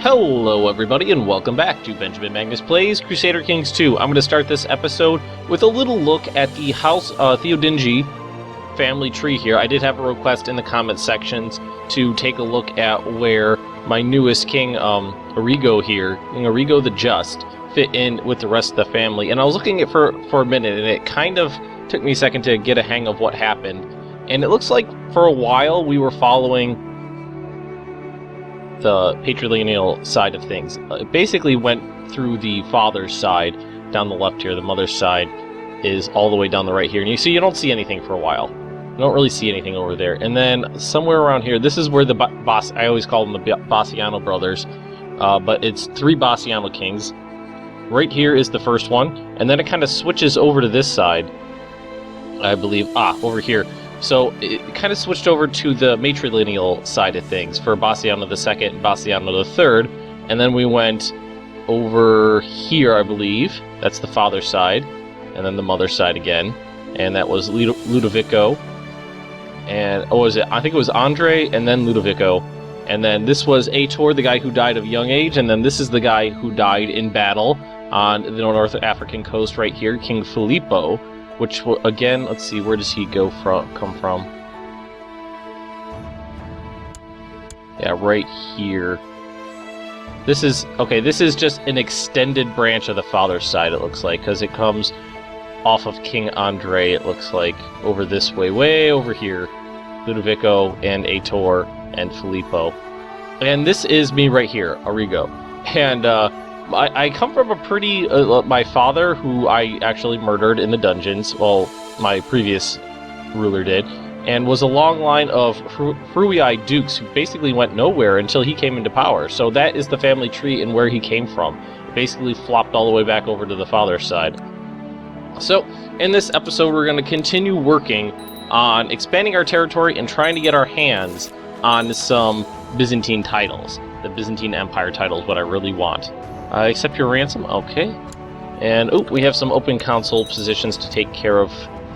Hello everybody and welcome back to Benjamin Magnus Plays Crusader Kings 2. I'm going to start this episode with a little look at the House Theodingi family tree here. I did have a request in the comment sections to take a look at where my newest king, Arrigo here, King Arrigo the Just, fit in with the rest of the family. And I was looking at it for a minute, and it kind of took me a second to get a hang of what happened. And it looks like for a while we were following the patrilineal side of things. It basically went through the father's side down the left here. The mother's side is all the way down the right here. And you see, you don't see anything for a while. You don't really see anything over there. And then somewhere around here, this is where the I always call them the Bassiano brothers, but it's three Bassiano kings. Right here is the first one, and then it kind of switches over to this side, I believe. Over here. So it kind of switched over to the matrilineal side of things for Bassiano II and Bassiano III, and then we went over here, I believe. That's the father's side, and then the mother's side again, and that was Ludovico, and what was it? I think it was Andre, and then Ludovico, and then this was Aitor, the guy who died of young age, and then this is the guy who died in battle on the North African coast right here, King Filippo. Which, again, let's see, where does he come from? Yeah, right here. This is just an extended branch of the father's side, it looks like, because it comes off of King Andre, it looks like, over this way, way over here. Ludovico and Aitor and Filippo. And this is me right here, Arrigo. And, I come from a pretty... my father, who I actually murdered in the dungeons, well, my previous ruler did, and was a long line of Fruii dukes who basically went nowhere until he came into power. So that is the family tree and where he came from. It basically flopped all the way back over to the father's side. So, in this episode, we're going to continue working on expanding our territory and trying to get our hands on some Byzantine titles. The Byzantine Empire title is what I really want. Accept your ransom, okay. And, we have some open council positions to take care of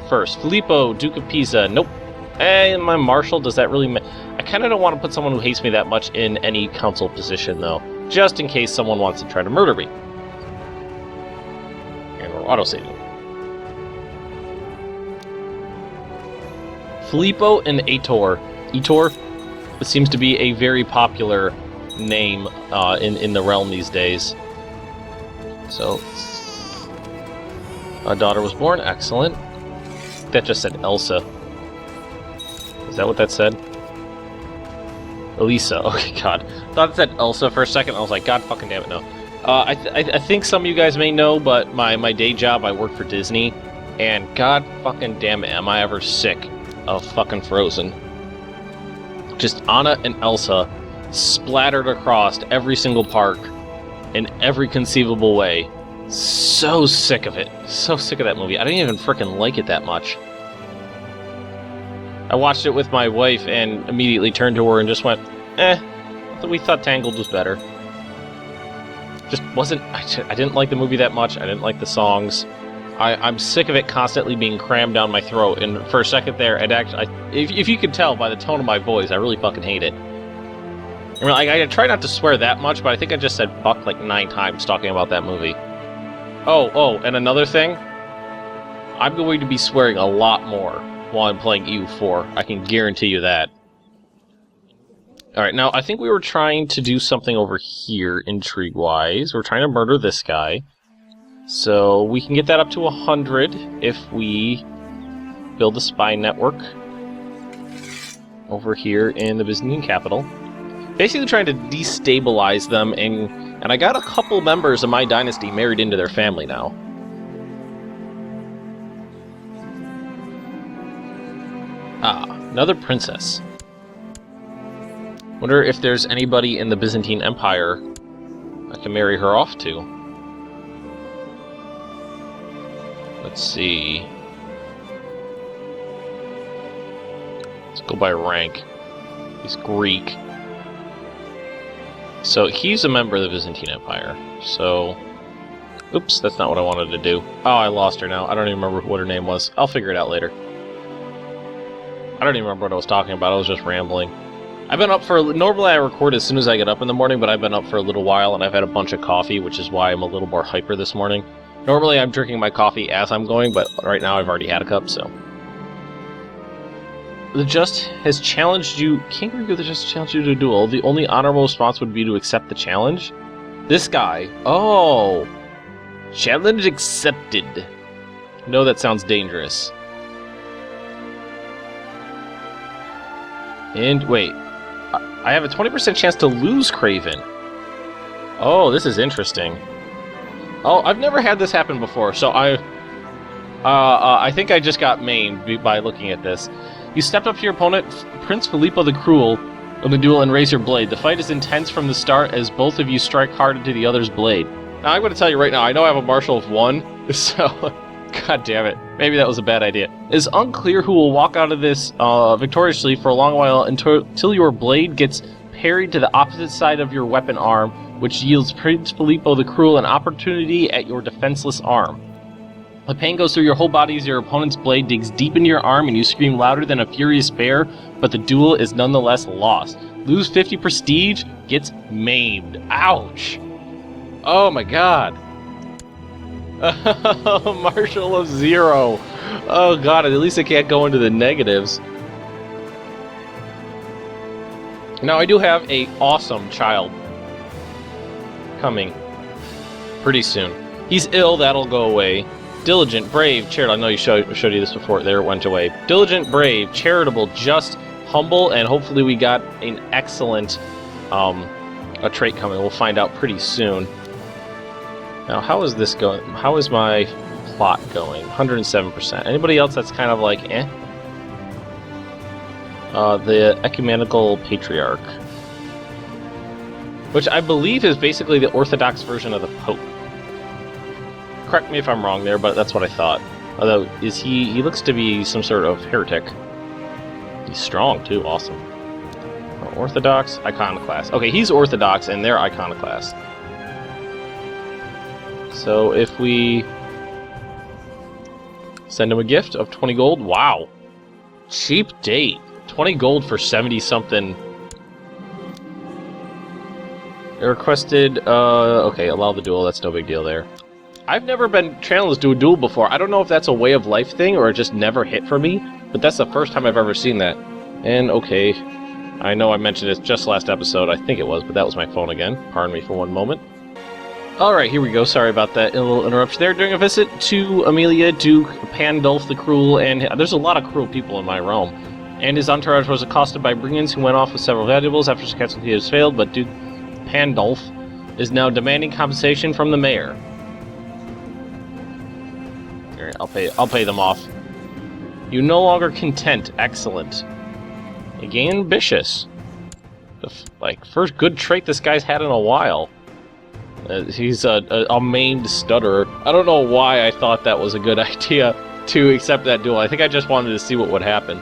first. Filippo, Duke of Pisa, nope. And my marshal, does that really I kind of don't want to put someone who hates me that much in any council position, though. Just in case someone wants to try to murder me. And we're auto-saving. Filippo and Aitor. Aitor, it seems to be a very popular name in the realm these days. So, a daughter was born. Excellent. That just said Elsa. Is that what that said? Elisa. Okay, God. I thought it said Elsa for a second. I was like, God fucking damn it, no. I think some of you guys may know, but my day job, I work for Disney, and God fucking damn it, am I ever sick of fucking Frozen. Just Anna and Elsa splattered across every single park in every conceivable way. So sick of it. So sick of that movie. I didn't even frickin' like it that much. I watched it with my wife and immediately turned to her and just went, we thought Tangled was better. Just wasn't... I didn't like the movie that much. I didn't like the songs. I'm sick of it constantly being crammed down my throat, and for a second there, if you could tell by the tone of my voice, I really fucking hate it. I mean, I try not to swear that much, but I think I just said fuck like 9 times talking about that movie. Oh, and another thing, I'm going to be swearing a lot more while I'm playing EU4. I can guarantee you that. Alright, now I think we were trying to do something over here, intrigue-wise. We're trying to murder this guy. So we can get that up to 100 if we build a spy network over here in the Byzantine capital. Basically trying to destabilize them, and I got a couple members of my dynasty married into their family now. Another princess. Wonder if there's anybody in the Byzantine Empire I can marry her off to. Let's see. Let's go by rank. He's Greek. So he's a member of the Byzantine Empire. So, oops, that's not what I wanted to do. Oh, I lost her now. I don't even remember what her name was. I'll figure it out later. I don't even remember what I was talking about. I was just rambling. I've been up for... Normally I record as soon as I get up in the morning, but I've been up for a little while, and I've had a bunch of coffee, which is why I'm a little more hyper this morning. Normally I'm drinking my coffee as I'm going, but right now I've already had a cup, so... The Just has challenged you... King Rico, the Just challenged you to a duel. The only honorable response would be to accept the challenge. This guy. Oh. Challenge accepted. No, that sounds dangerous. And, wait. I have a 20% chance to lose Craven. Oh, this is interesting. Oh, I've never had this happen before, so I think I just got maimed by looking at this. You stepped up to your opponent, Prince Filippo the Cruel, in the duel and raise your blade. The fight is intense from the start as both of you strike hard into the other's blade. Now, I'm going to tell you right now, I know I have a marshal of 1, so... God damn it. Maybe that was a bad idea. It is unclear who will walk out of this victoriously for a long while until your blade gets parried to the opposite side of your weapon arm, which yields Prince Filippo the Cruel an opportunity at your defenseless arm. The pain goes through your whole body as your opponent's blade digs deep into your arm and you scream louder than a furious bear, but the duel is nonetheless lost. Lose 50 prestige, gets maimed. Ouch! Oh my god. Marshal of 0. Oh god, at least I can't go into the negatives. Now I do have a awesome child coming pretty soon. He's ill, that'll go away. Diligent, brave, charitable. I know you showed you this before. There it went away. Diligent, brave, charitable, just, humble, and hopefully we got an excellent a trait coming. We'll find out pretty soon. Now, how is this going? How is my plot going? 107%. Anybody else that's kind of like, eh? The Ecumenical Patriarch. Which I believe is basically the Orthodox version of the Pope. Correct me if I'm wrong there, but that's what I thought. Although, he looks to be some sort of heretic. He's strong, too. Awesome. Orthodox, Iconoclast. Okay, he's Orthodox, and they're Iconoclast. So if we send him a gift of 20 gold, wow. Cheap date. 20 gold for 70-something. Requested, okay, allow the duel, that's no big deal there. I've never been challenged to a duel before. I don't know if that's a way of life thing or it just never hit for me, but that's the first time I've ever seen that. And, okay, I know I mentioned it just last episode, I think it was, but that was my phone again. Pardon me for one moment. Alright, here we go. Sorry about that little interruption there. During a visit to Amelia, Duke Pandulf the Cruel, and there's a lot of cruel people in my realm, and his entourage was accosted by brigands who went off with several valuables after Saxon has failed, but Duke Pandulf is now demanding compensation from the mayor. Alright, I'll pay them off. You no longer content. Excellent. Again, ambitious. First good trait this guy's had in a while. He's a maimed stutterer. I don't know why I thought that was a good idea to accept that duel. I think I just wanted to see what would happen.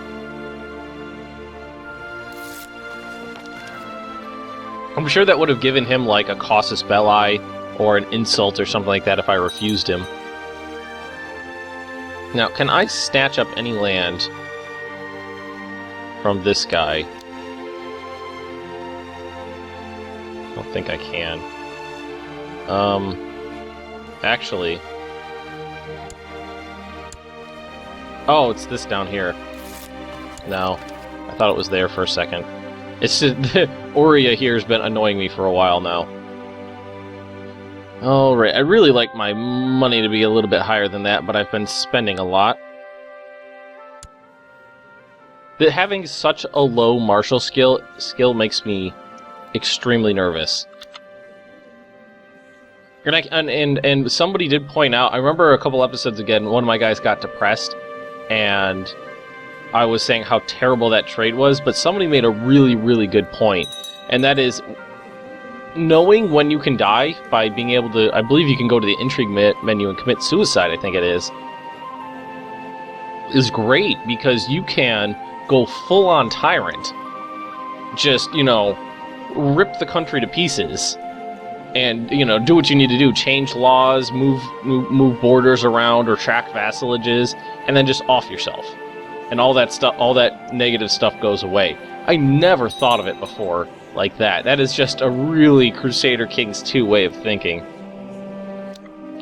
I'm sure that would have given him like a casus belli or an insult or something like that if I refused him. Now, can I snatch up any land from this guy? I don't think I can. Actually... Oh, it's this down here. No, I thought it was there for a second. It's just, Aurea here has been annoying me for a while now. Alright, I really like my money to be a little bit higher than that, but I've been spending a lot. Having such a low martial skill makes me extremely nervous. And somebody did point out, I remember a couple episodes again, one of my guys got depressed, and I was saying how terrible that trade was, but somebody made a really, really good point, and that is knowing when you can die by being able to, I believe you can go to the intrigue menu and commit suicide, I think it is great, because you can go full-on tyrant. Just, you know, rip the country to pieces. And, you know, do what you need to do. Change laws, move borders around, or track vassalages, and then just off yourself. And all that stuff, all that negative stuff goes away. I never thought of it before like that. That is just a really Crusader Kings 2 way of thinking.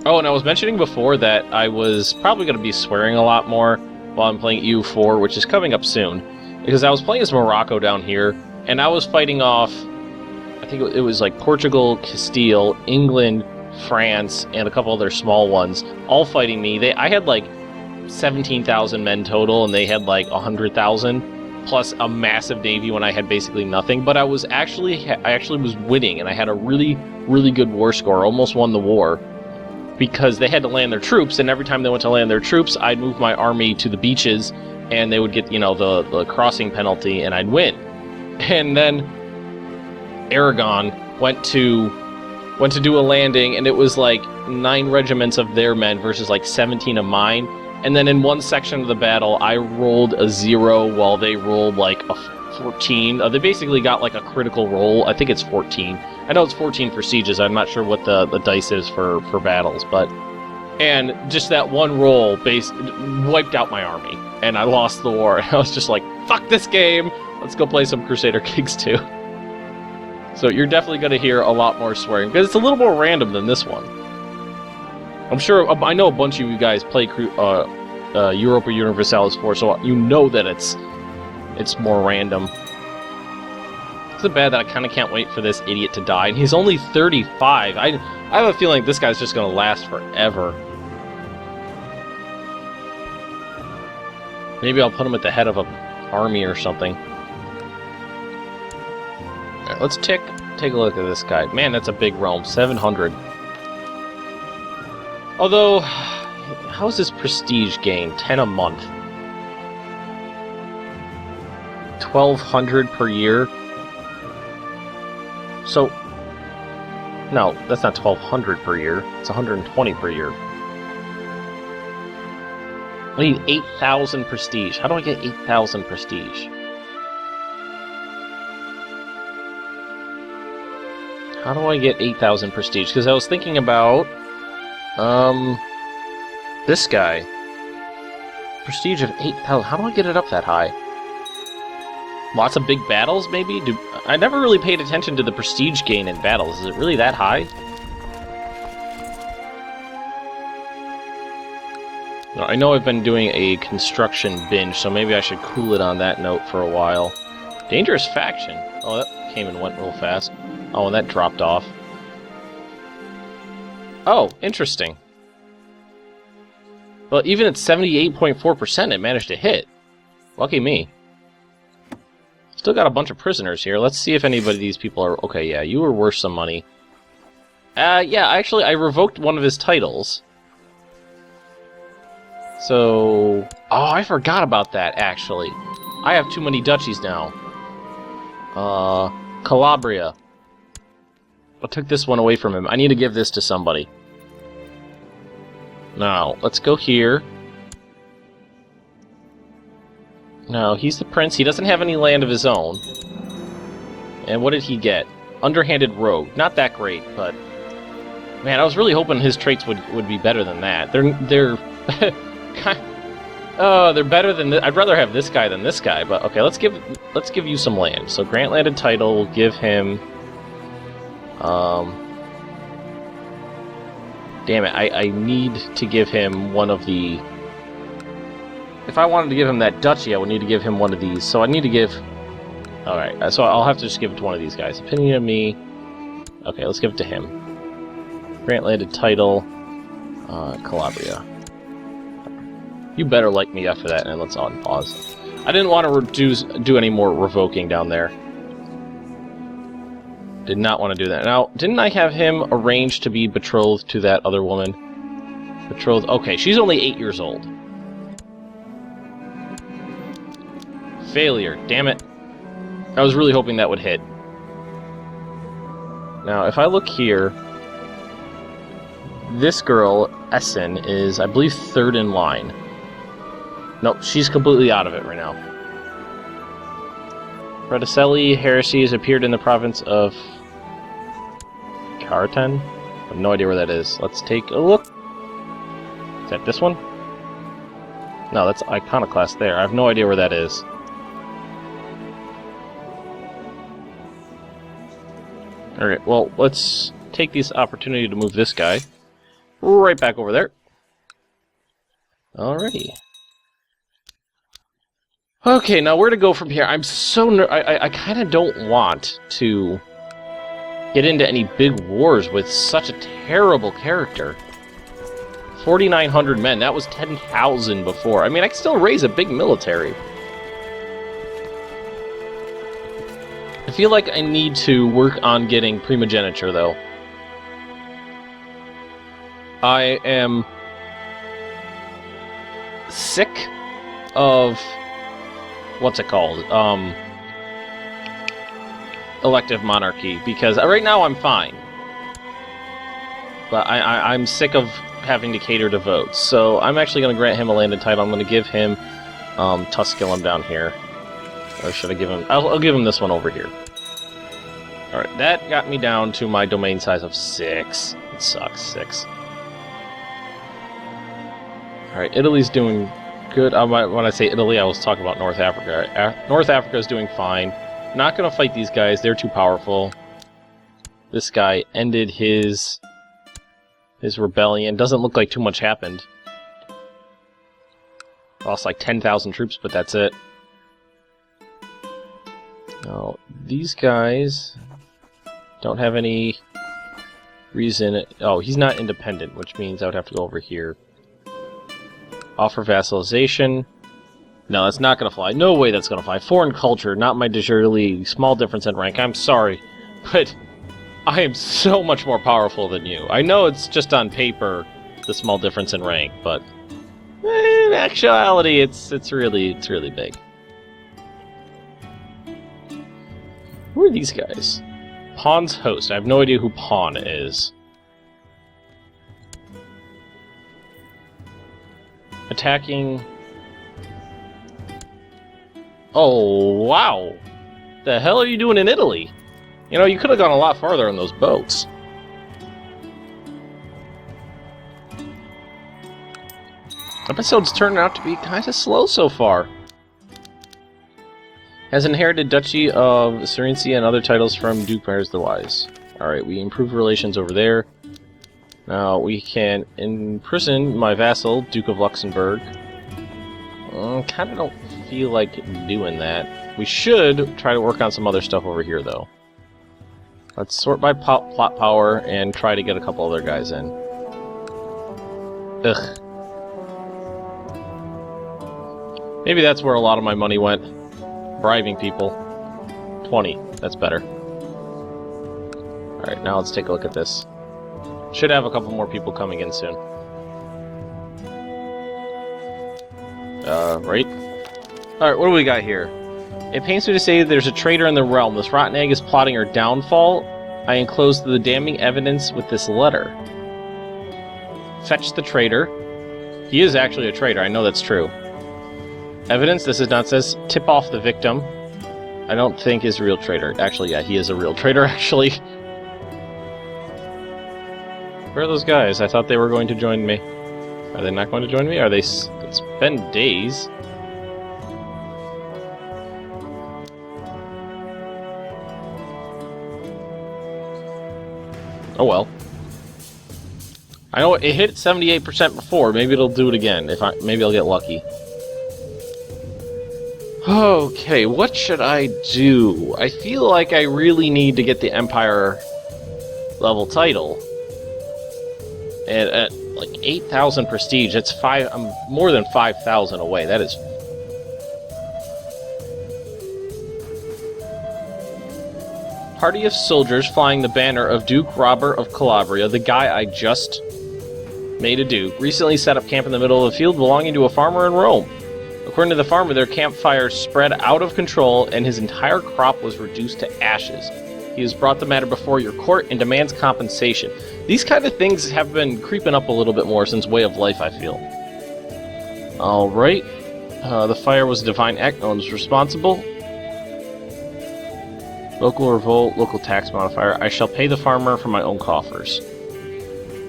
Oh, and I was mentioning before that I was probably going to be swearing a lot more while I'm playing EU4, which is coming up soon. Because I was playing as Morocco down here, and I was fighting off, I think it was like Portugal, Castile, England, France, and a couple other small ones, all fighting me. I had like 17,000 men total, and they had like 100,000, plus a massive navy when I had basically nothing. But I actually was winning, and I had a really, really good war score, almost won the war. Because they had to land their troops, and every time they went to land their troops, I'd move my army to the beaches, and they would get, you know, the crossing penalty, and I'd win. And then Aragon went to do a landing, and it was like 9 regiments of their men versus like 17 of mine. And then in one section of the battle, I rolled a 0 while they rolled like a 14. They basically got like a critical roll. I think it's 14. I know it's 14 for sieges. I'm not sure what the dice is for battles, but... And just that one roll wiped out my army, and I lost the war. I was just like, fuck this game! Let's go play some Crusader Kings 2. So you're definitely going to hear a lot more swearing, because it's a little more random than this one. I'm sure, I know a bunch of you guys play Europa Universalis 4, so you know that it's more random. It's so bad that I kind of can't wait for this idiot to die, and he's only 35. I have a feeling this guy's just going to last forever. Maybe I'll put him at the head of an army or something. Alright, let's take a look at this guy. Man, that's a big Rome. 700. Although, how's his prestige gain? 10 a month. 1,200 per year. So, no, that's not 1,200 per year. It's 120 per year. I need 8,000 prestige. How do I get 8,000 prestige? How do I get 8,000 prestige? Because I was thinking about, this guy. Prestige of 8,000. How do I get it up that high? Lots of big battles, maybe? I never really paid attention to the prestige gain in battles. Is it really that high? I know I've been doing a construction binge, so maybe I should cool it on that note for a while. Dangerous faction. Oh, that came and went real fast. Oh, and that dropped off. Oh, interesting. Well, even at 78.4%, it managed to hit. Lucky me. Still got a bunch of prisoners here. Let's see if anybody of these people are... Okay, yeah, you were worth some money. Yeah, actually, I revoked one of his titles. So... Oh, I forgot about that, actually. I have too many duchies now. Calabria. I took this one away from him. I need to give this to somebody. Now, let's go here. No, he's the prince. He doesn't have any land of his own. And what did he get? Underhanded rogue. Not that great, but... Man, I was really hoping his traits would be better than that. They're... Oh, they're better than... I'd rather have this guy than this guy, but... Okay, let's give you some land. So, grant landed title, we'll give him... Damn it, I need to give him one of the... If I wanted to give him that duchy, I would need to give him one of these. So I need to give... Alright, so I'll have to just give it to one of these guys. Opinion of me... Okay, let's give it to him. Grant landed title... Calabria. You better like me after that, and let's unpause. I didn't want to do any more revoking down there. Did not want to do that. Now, didn't I have him arranged to be betrothed to that other woman? Betrothed... Okay, she's only 8 years old. Failure. Damn it. I was really hoping that would hit. Now, if I look here... This girl, Essen, is, I believe, 3rd in line. Nope, she's completely out of it right now. Fredicelli heresy has appeared in the province of... Carten? I have no idea where that is. Let's take a look. Is that this one? No, that's Iconoclast there. I have no idea where that is. Alright, well, let's take this opportunity to move this guy right back over there. Alrighty. Okay, now where to go from here? I'm so I kind of don't want to get into any big wars with such a terrible character. 4,900 men. That was 10,000 before. I mean, I can still raise a big military. I feel like I need to work on getting primogeniture, though. I am sick of... what's it called? Elective monarchy, because right now I'm fine. But I'm sick of having to cater to votes, so I'm actually going to grant him a landed title. I'm going to give him Tusculum down here. Or should I give him... I'll give him this one over here. Alright, that got me down to my domain size of 6. It sucks, 6. Alright, Italy's doing good. When I say Italy, I was talking about North Africa. North Africa is doing fine. Not going to fight these guys. They're too powerful. This guy ended his rebellion. Doesn't look like too much happened. Lost like 10,000 troops, but that's it. Now, these guys don't have any reason... Oh, he's not independent, which means I would have to go over here. Offer vassalization. No, that's not going to fly. No way that's going to fly. Foreign culture, not my de jure league. Small difference in rank. I'm sorry, but I am so much more powerful than you. I know it's just on paper, the small difference in rank, but in actuality, it's really big. Who are these guys? Pawn's host. I have no idea who Pawn is. Attacking... Oh, wow! The hell are you doing in Italy? You know, you could have gone a lot farther on those boats. Episode's turning out to be kind of slow so far. Has inherited Duchy of Regency and other titles from Duke Mares the Wise. Alright, we improved relations over there. Now, we can imprison my vassal, Duke of Luxembourg. Kind of don't feel like doing that. We should try to work on some other stuff over here, though. Let's sort by plot power and try to get a couple other guys in. Ugh. Maybe that's where a lot of my money went. Bribing people. 20. That's better. Alright, now let's take a look at this. Should have a couple more people coming in soon. Right? Alright, what do we got here? It pains me to say there's a traitor in the realm. This rotten egg is plotting her downfall. I enclosed the damning evidence with this letter. Fetch the traitor. He is actually a traitor, I know that's true. Evidence, this is nonsense. Tip off the victim. I don't think is a real traitor. Actually, yeah, he is a real traitor, actually. Where are those guys? I thought they were going to join me. Are they not going to join me? Are they... It's been days. Oh well. I know it hit 78% before. Maybe it'll do it again. Maybe I'll get lucky. Okay, what should I do? I feel like I really need to get the Empire level title. And at like 8,000 prestige, that's I'm more than 5,000 away. That is... Party of soldiers flying the banner of Duke Robert of Calabria, the guy I just made a duke, recently set up camp in the middle of a field belonging to a farmer in Rome. According to the farmer, their campfire spread out of control and his entire crop was reduced to ashes. He has brought the matter before your court and demands compensation. These kind of things have been creeping up a little bit more since Way of Life, I feel. Alright. The fire was a divine act. No one's responsible. Local revolt, local tax modifier. I shall pay the farmer from my own coffers.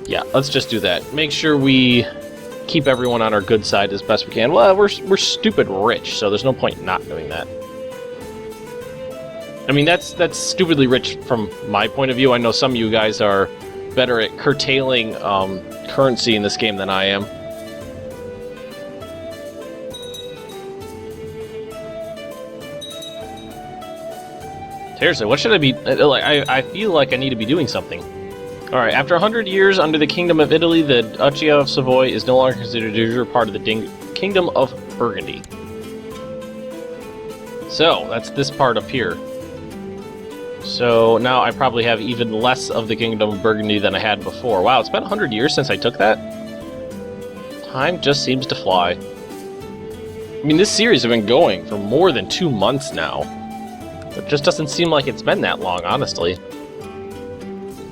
Yeah, let's just do that. Make sure we keep everyone on our good side as best we can. Well, we're stupid rich, so there's no point not doing that. I mean, that's stupidly rich from my point of view. I know some of you guys are better at curtailing currency in this game than I am. Seriously, what should I be... I feel like I need to be doing something. Alright, after 100 years under the Kingdom of Italy, the Duchy of Savoy is no longer considered de jure part of the Kingdom of Burgundy. So, that's this part up here. So, now I probably have even less of the Kingdom of Burgundy than I had before. Wow, it's been 100 years since I took that? Time just seems to fly. I mean, this series has been going for more than 2 months now. It just doesn't seem like it's been that long, honestly.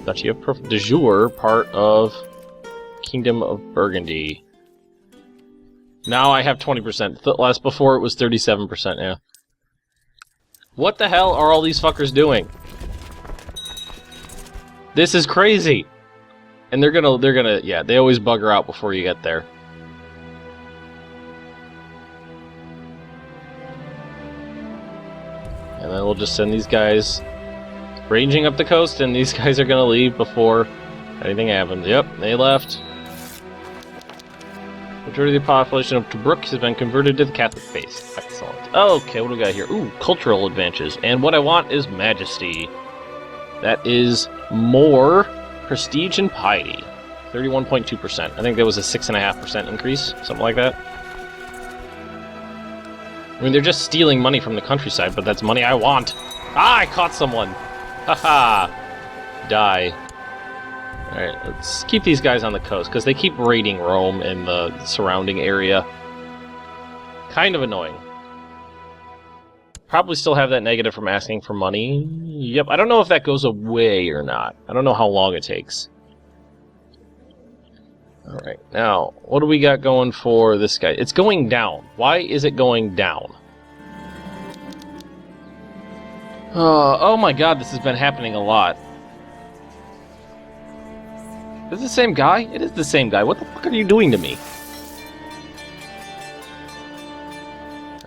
Duchy of de jure, part of Kingdom of Burgundy. Now I have 20%. Last before it was 37%, yeah. What the hell are all these fuckers doing? This is crazy! And they're gonna, yeah, they always bugger out before you get there. And then we'll just send these guys ranging up the coast, and these guys are gonna leave before anything happens. Yep, they left. Majority of the population of Tobruk has been converted to the Catholic faith. Excellent. Okay, what do we got here? Ooh, cultural advantages. And what I want is majesty. That is more prestige and piety. 31.2%. I think that was a 6.5% increase, something like that. I mean, they're just stealing money from the countryside, but that's money I want. Ah, I caught someone! Haha! Die. Alright, let's keep these guys on the coast, because they keep raiding Rome and the surrounding area. Kind of annoying. Probably still have that negative from asking for money. Yep, I don't know if that goes away or not. I don't know how long it takes. Alright, now, what do we got going for this guy? It's going down. Why is it going down? Oh my god, this has been happening a lot. Is it the same guy? It is the same guy. What the fuck are you doing to me?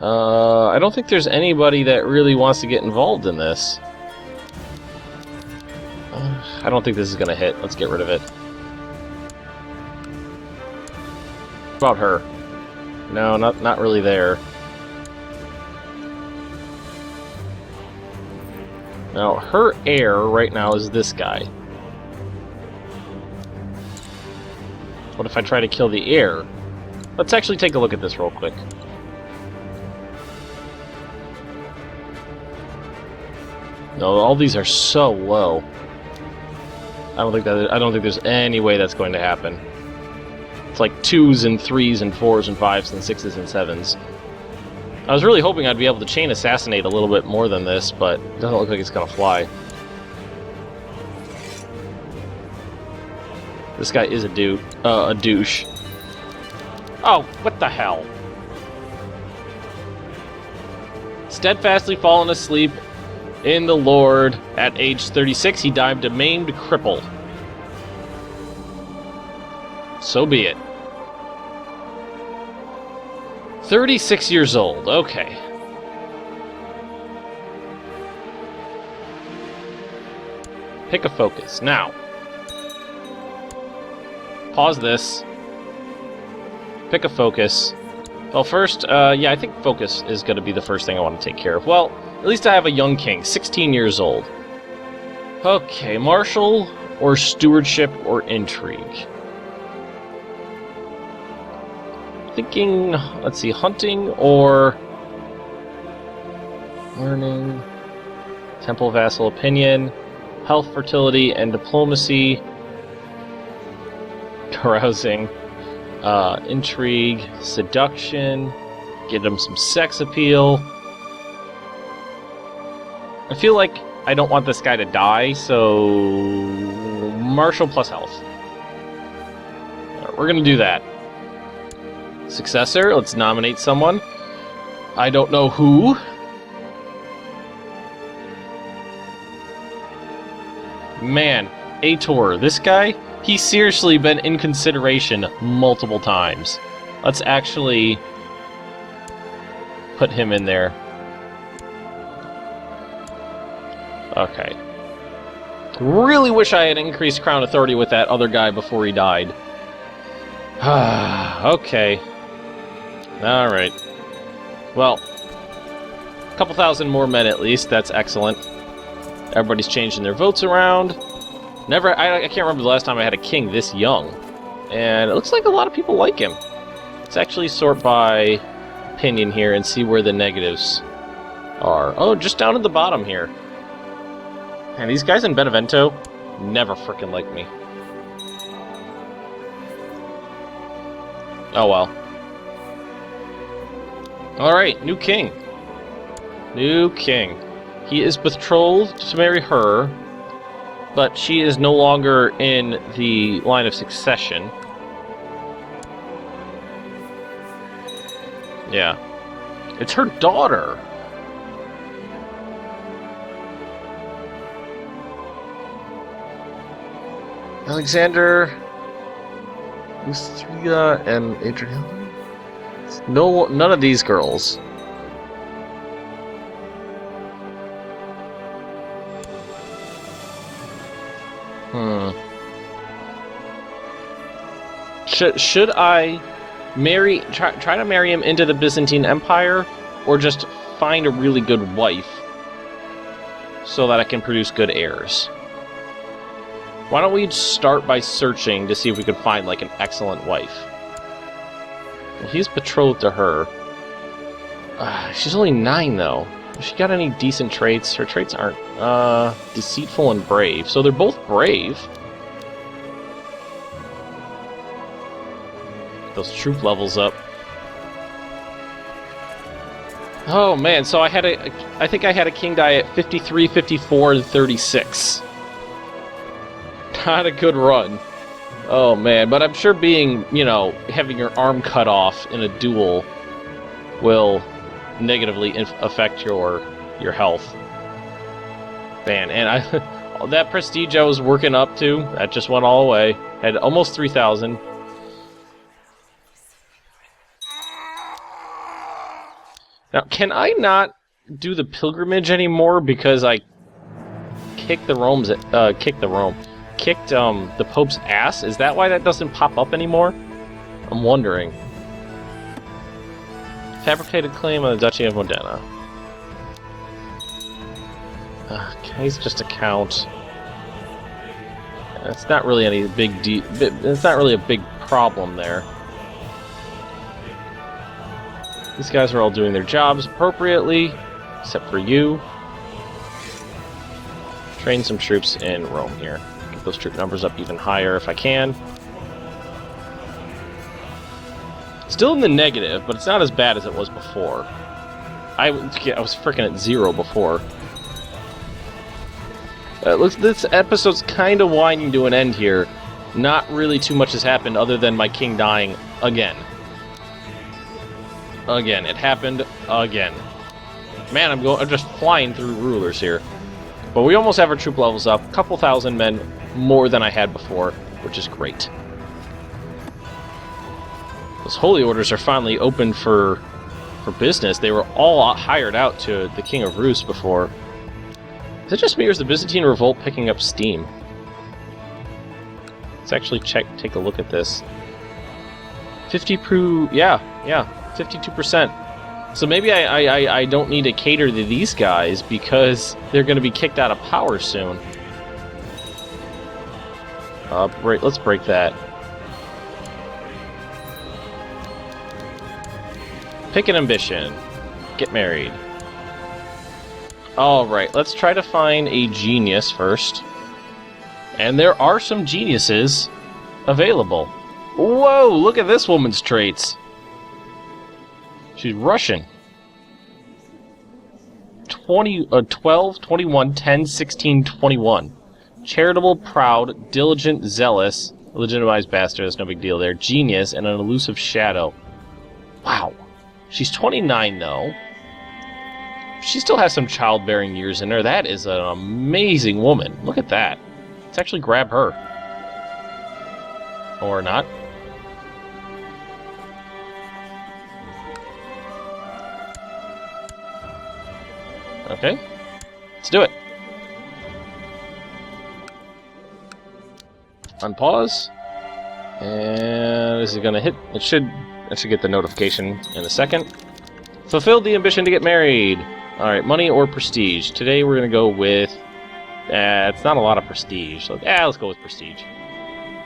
I don't think there's anybody that really wants to get involved in this. I don't think this is gonna hit. Let's get rid of it. What about her? No, not really there. Now, her heir right now is this guy. What if I try to kill the heir? Let's actually take a look at this real quick. No, all these are so low. I don't think there's any way that's going to happen. It's like 2s and 3s and 4s and 5s and 6s and 7s. I was really hoping I'd be able to chain assassinate a little bit more than this, but it doesn't look like it's gonna fly. This guy is a douche. Oh, what the hell? Steadfastly fallen asleep in the Lord at age 36, he died a maimed cripple. So be it. 36 years old, okay. Pick a focus. Now. Pause this. Pick a focus. Well, first, yeah, I think focus is going to be the first thing I want to take care of. Well, at least I have a young king, 16 years old. Okay, martial or stewardship or intrigue. Thinking, let's see, hunting or learning, temple vassal opinion, health, fertility, and diplomacy, carousing, intrigue, seduction, give them some sex appeal. I feel like I don't want this guy to die, so martial plus health. We're gonna do that. Successor, let's nominate someone. I don't know who. Man, Ator, this guy, he's seriously been in consideration multiple times. Let's actually put him in there. Okay. Really wish I had increased crown authority with that other guy before he died. Okay. Alright. Well, a couple thousand more men at least. That's excellent. Everybody's changing their votes around. I can't remember the last time I had a king this young. And it looks like a lot of people like him. Let's actually sort by opinion here and see where the negatives are. Oh, just down at the bottom here. And these guys in Benevento never frickin' like me. Oh well. Alright, new king. New king. He is betrothed to marry her, but she is no longer in the line of succession. Yeah. It's her daughter. Alexander, Lucia, and Adriana? No, none of these girls. Should I try to marry him into the Byzantine Empire, or just find a really good wife so that I can produce good heirs? Why don't we start by searching to see if we could find, like, an excellent wife? Well, he's betrothed to her. She's only 9, though. Has she got any decent traits? Her traits aren't, deceitful and brave. So they're both brave. Those troop levels up. Oh, man, so I think I had a king die at 53, 54, and 36. Not a good run. Oh, man. But I'm sure being, having your arm cut off in a duel will negatively affect your health. Man, and that prestige I was working up to, that just went all away. Had almost 3,000. Now, can I not do the pilgrimage anymore because I kicked the Pope's ass? Is that why that doesn't pop up anymore? I'm wondering. Fabricated claim on the Duchy of Modena. Okay, he's just a count. It's not really any it's not really a big problem there. These guys are all doing their jobs appropriately, except for you. Train some troops in Rome here. Get those troop numbers up even higher if I can. Still in the negative, but it's not as bad as it was before. I was freaking at 0 before. This episode's kind of winding to an end here. Not really too much has happened other than my king dying again. Again, it happened again. Man, I'm just flying through rulers here. But we almost have our troop levels up. A couple thousand men more than I had before, which is great. Those holy orders are finally open for business. They were all hired out to the King of Rus before. Is it just me or is the Byzantine revolt picking up steam? Let's actually take a look at this. 52%. So maybe I don't need to cater to these guys because they're going to be kicked out of power soon. Let's break that. Pick an ambition. Get married. Alright, let's try to find a genius first. And there are some geniuses available. Whoa, look at this woman's traits. She's Russian. 12, 21, 10, 16, 21. Charitable, proud, diligent, zealous, legitimized bastard, that's no big deal there. Genius, and an elusive shadow. Wow. She's 29, though. She still has some childbearing years in her. That is an amazing woman. Look at that. Let's actually grab her. Or not. Okay. Let's do it. Unpause. And is it going to hit? I should get the notification in a second. Fulfilled the ambition to get married. Alright, money or prestige. Today we're going to go with... it's not a lot of prestige. So, let's go with prestige.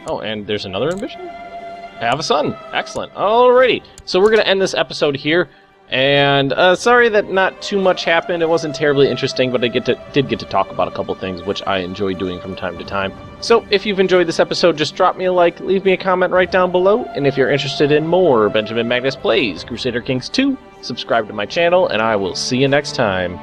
Oh, and there's another ambition? Have a son. Excellent. Alrighty. So we're going to end this episode here. And sorry that not too much happened. It wasn't terribly interesting, but I did get to talk about a couple things, which I enjoy doing from time to time. So if you've enjoyed this episode, just drop me a like, leave me a comment right down below, and if you're interested in more Benjamin Magnus Plays Crusader Kings 2, subscribe to my channel, and I will see you next time.